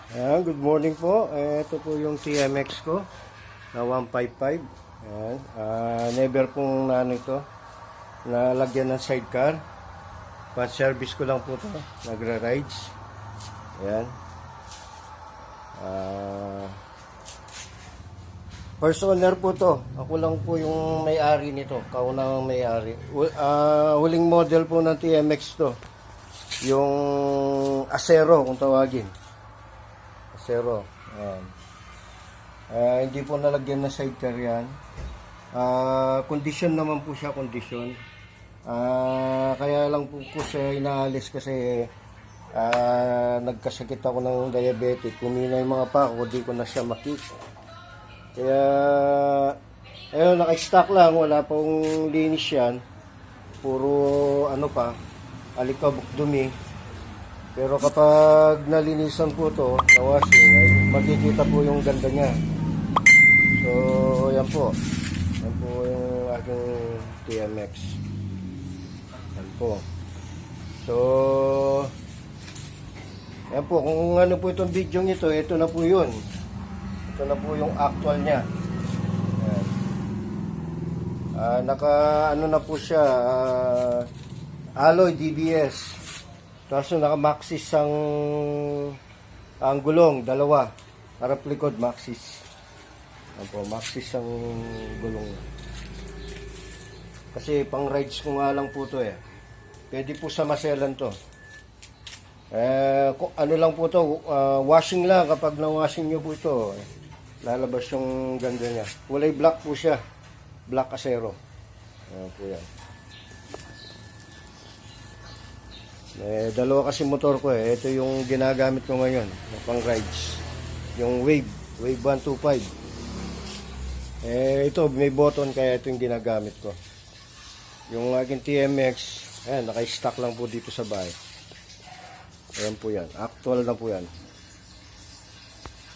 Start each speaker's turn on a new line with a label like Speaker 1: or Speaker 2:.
Speaker 1: Ayan, good morning po. Ito po yung TMX ko na 155. Ayan. Never pong ito nalagyan ng sidecar. Pan-service ko lang po ito. Nagra-rides. Ayan. First owner po to. Ako lang po yung may-ari nito. Kaunang may-ari. Huling model po ng TMX to. Yung Acero kung tawagin. Acero. Ayan. Hindi po nalagyan na sidecar yan. Condition naman po siya, condition. Kaya lang po siya inaalis kasi nagkasakit ako ng diabetic. Kumina yung mga pako, di ko na siya makik. Kaya ayun, naka-stock lang, wala pong linis yan. Puro alikabok dumi. Pero kapag nalinisan po to, na washing, ay makikita po yung ganda niya. So, yan po. Yan po yung aking TMX. Yan po. So, yan po. Kung ano po itong video nito, ito na po yun. Ito na po yung actual niya. Yan. Na po siya. Alloy DBS. Tapos naka-maxis ang gulong, dalawa. Harap likod, maxis. Apo, maxis ang gulong. Kasi pang rides ko nga lang po to eh. Pwede po sa maselan to. Ano lang po to, washing lang. Kapag na-washing nyo po ito, lalabas yung ganda niya. Kulay black po siya. Black Acero. Ayan po yan. Dalawa kasi motor ko eh. Ito yung ginagamit ko ngayon na pang rides. Yung Wave 125. Ito may button kaya ito yung ginagamit ko. Yung aking TMX, naka-stock lang po dito sa bahay. Ayan po yan. Actual na po yan.